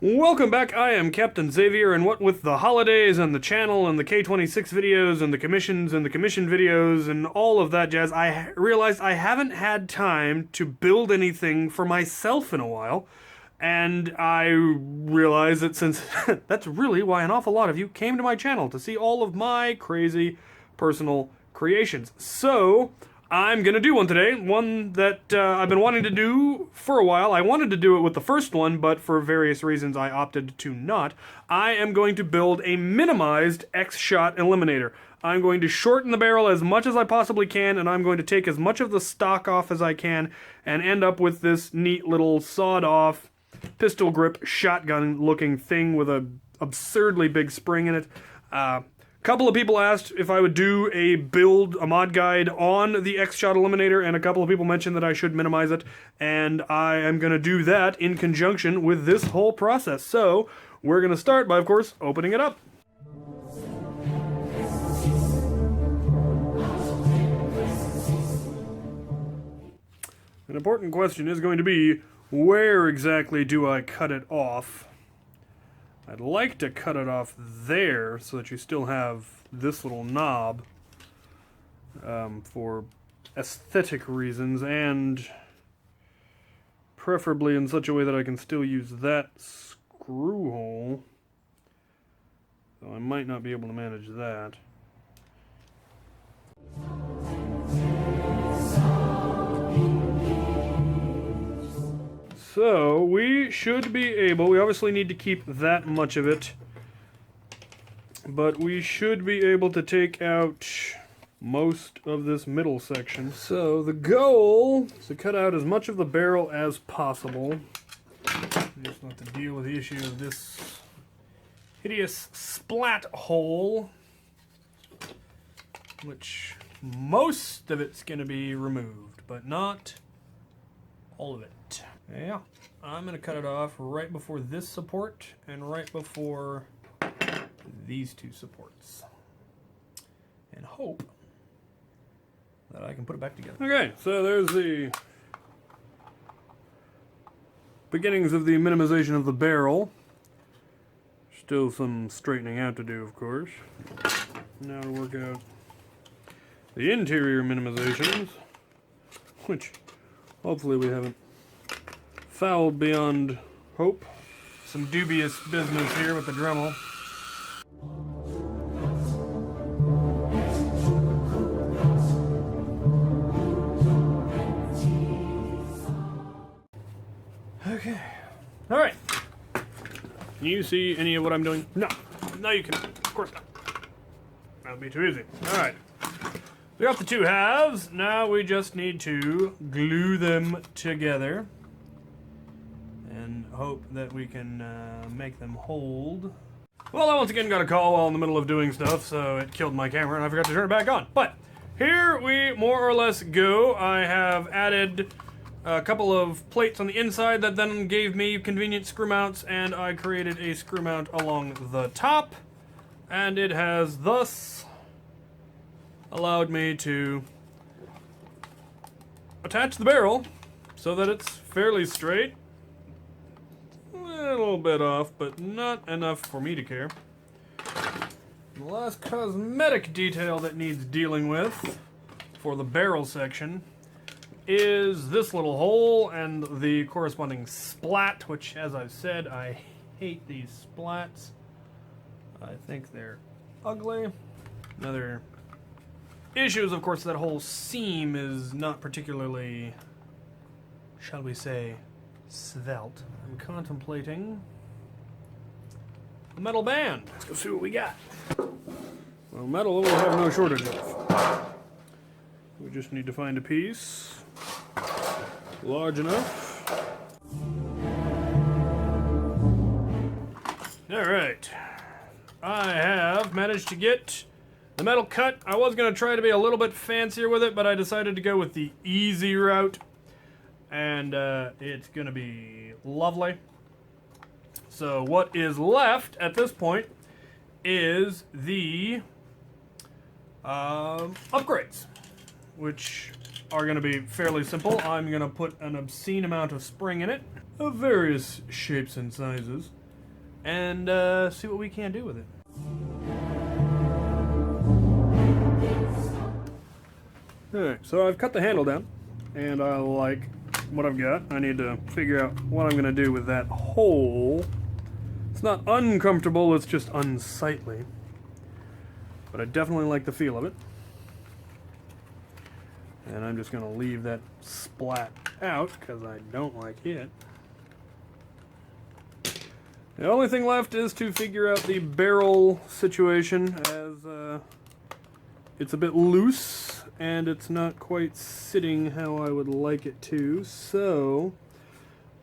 Welcome back, I am Captain Xavier, and what with the holidays and the channel and the K26 videos and the commissions and the commission videos and all of that jazz, I realized I haven't had time to build anything for myself in a while. And I realized that since that's really why an awful lot of you came to my channel, to see all of my crazy personal creations. So I'm gonna do one today, one that I've been wanting to do for a while. I wanted to do it with the first one, but for various reasons I opted to not. I am going to build a minimized XShot Eliminator. I'm going to shorten the barrel as much as I possibly can, and I'm going to take as much of the stock off as I can, and end up with this neat little sawed-off pistol grip shotgun looking thing with a absurdly big spring in it. Couple of people asked if I would do a mod guide on the XShot Eliminator, and a couple of people mentioned that I should minimize it, and I am going to do that in conjunction with this whole process. So we're going to start by, of course, opening it up. An important question is going to be, where exactly do I cut it off? I'd like to cut it off there so that you still have this little knob for aesthetic reasons, and preferably in such a way that I can still use that screw hole. So I might not be able to manage that. So, we should be able, we obviously need to keep that much of it, but we should be able to take out most of this middle section. So, the goal is to cut out as much of the barrel as possible. Just have to deal with the issue of this hideous splat hole, which most of it's going to be removed, but not all of it. Yeah, I'm going to cut it off right before this support and right before these two supports, and hope that I can put it back together. Okay, so there's the beginnings of the minimization of the barrel. Still some straightening out to do, of course. Now to work out the interior minimizations, which hopefully we haven't fouled beyond hope. Some dubious business here with the Dremel. Okay. Alright. Can you see any of what I'm doing? No. No, you can. Of course not. That would be too easy. Alright. We got the two halves. Now we just need to glue them together and hope that we can make them hold. Well, I once again got a call while in the middle of doing stuff, so it killed my camera and I forgot to turn it back on. But here we more or less go. I have added a couple of plates on the inside that then gave me convenient screw mounts, and I created a screw mount along the top, and it has thus allowed me to attach the barrel so that it's fairly straight. A little bit off, but not enough for me to care. The last cosmetic detail that needs dealing with for the barrel section is this little hole and the corresponding splat, which, as I've said, I hate these splats. I think they're ugly. Another issue is, of course, that whole seam is not particularly, shall we say, svelte. I'm contemplating the metal band. Let's go see what we got. Well, metal we'll have no shortage of. We just need to find a piece large enough. Alright. I have managed to get the metal cut. I was going to try to be a little bit fancier with it, but I decided to go with the easy route. And it's going to be lovely. So what is left at this point is the upgrades, which are going to be fairly simple. I'm going to put an obscene amount of spring in it, of various shapes and sizes. and see what we can do with it. Alright, so I've cut the handle down, and I like what I've got. I need to figure out what I'm going to do with that hole. It's not uncomfortable, it's just unsightly. But I definitely like the feel of it. And I'm just going to leave that splat out, because I don't like it. The only thing left is to figure out the barrel situation, as it's a bit loose and it's not quite sitting how I would like it to. So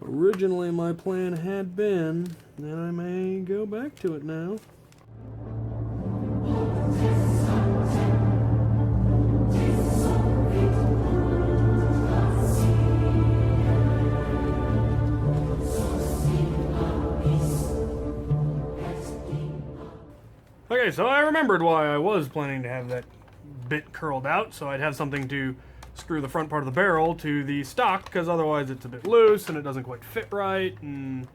originally my plan had been, and I may go back to it now. Okay, so I remembered why I was planning to have that bit curled out, so I'd have something to screw the front part of the barrel to the stock, because otherwise it's a bit loose and it doesn't quite fit right and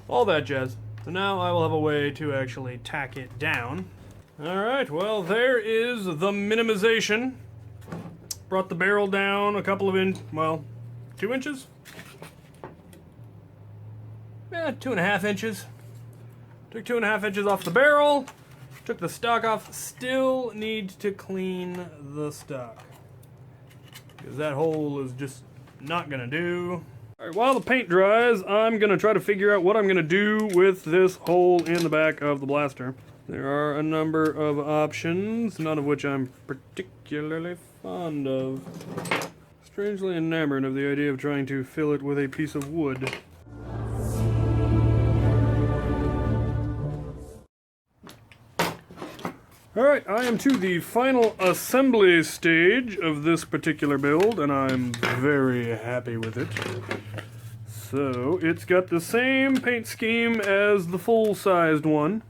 all that jazz. So now I will have a way to actually tack it down. Alright, well there is the minimization. Brought the barrel down a couple of 2 inches? Yeah, 2.5 inches. Took 2.5 inches off the barrel. Took the stock off. Still need to clean the stock, because that hole is just not gonna do. Alright, while the paint dries, I'm gonna try to figure out what I'm gonna do with this hole in the back of the blaster. There are a number of options, none of which I'm particularly fond of. Strangely enamored of the idea of trying to fill it with a piece of wood. Alright, I am to the final assembly stage of this particular build, and I'm very happy with it. So, it's got the same paint scheme as the full-sized one,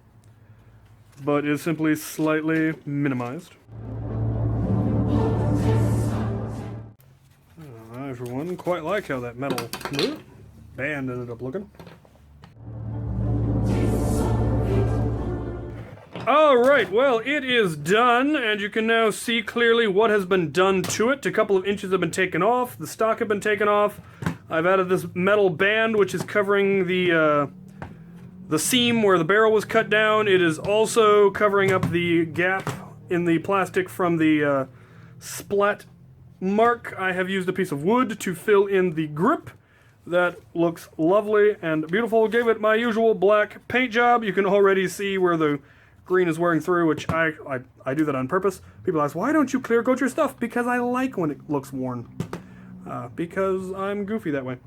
but is simply slightly minimized. I, for one, quite like how that metal band ended up looking. Alright, well, it is done, and you can now see clearly what has been done to it. A couple of inches have been taken off, the stock have been taken off. I've added this metal band, which is covering the seam where the barrel was cut down. It is also covering up the gap in the plastic from the splat mark. I have used a piece of wood to fill in the grip. That looks lovely and beautiful. Gave it my usual black paint job. You can already see where the green is wearing through, which I do that on purpose. People ask, why don't you clear coat your stuff? Because I like when it looks worn. Because I'm goofy that way.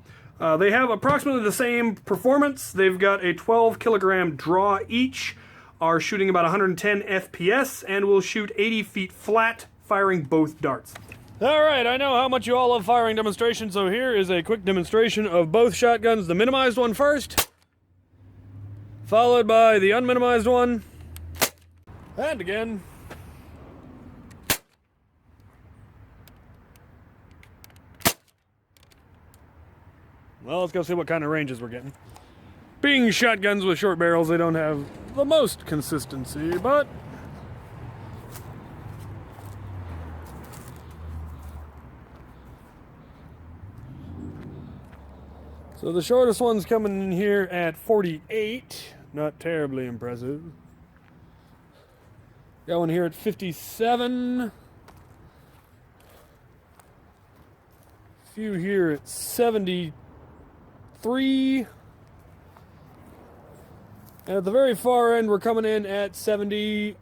They have approximately the same performance. They've got a 12 kilogram draw each, are shooting about 110 FPS, and will shoot 80 feet flat, firing both darts. Alright, I know how much you all love firing demonstrations, so here is a quick demonstration of both shotguns. The minimized one first, followed by the unminimized one. And again. Well, let's go see what kind of ranges we're getting. Being shotguns with short barrels, they don't have the most consistency, but so the shortest one's coming in here at 48. Not terribly impressive. Got one here at 57. A few here at 73. And at the very far end, we're coming in at 78.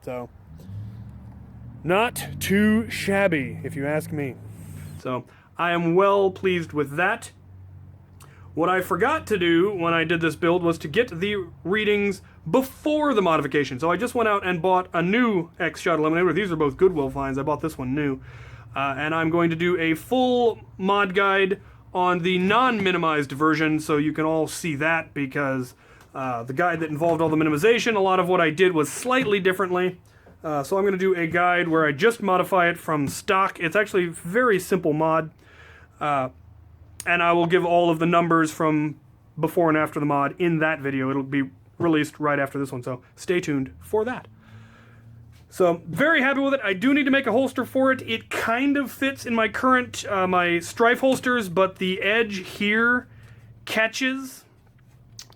So, not too shabby, if you ask me. So, I am well pleased with that. What I forgot to do when I did this build was to get the readings before the modification. So I just went out and bought a new XShot Eliminator. These are both Goodwill finds. I bought this one new. And I'm going to do a full mod guide on the non-minimized version, so you can all see that, because the guide that involved all the minimization, a lot of what I did was slightly differently. So I'm going to do a guide where I just modify it from stock. It's actually a very simple mod. And I will give all of the numbers from before and after the mod in that video. It'll be released right after this one, so stay tuned for that. So, very happy with it. I do need to make a holster for it. It kind of fits in my current, my Strife holsters, but the edge here catches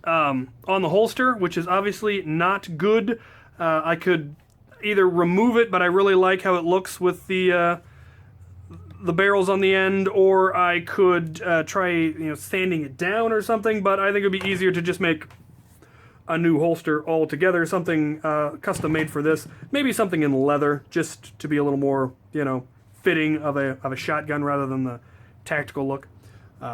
on the holster, which is obviously not good. I could either remove it, but I really like how it looks with the barrels on the end, or I could try sanding it down or something, but I think it would be easier to just make a new holster altogether, something custom made for this. Maybe something in leather, just to be a little more, fitting of a shotgun rather than the tactical look.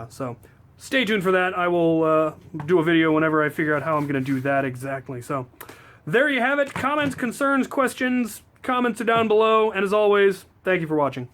So stay tuned for that. I will do a video whenever I figure out how I'm going to do that exactly. So there you have it. Comments, concerns, questions, comments are down below. And as always, thank you for watching.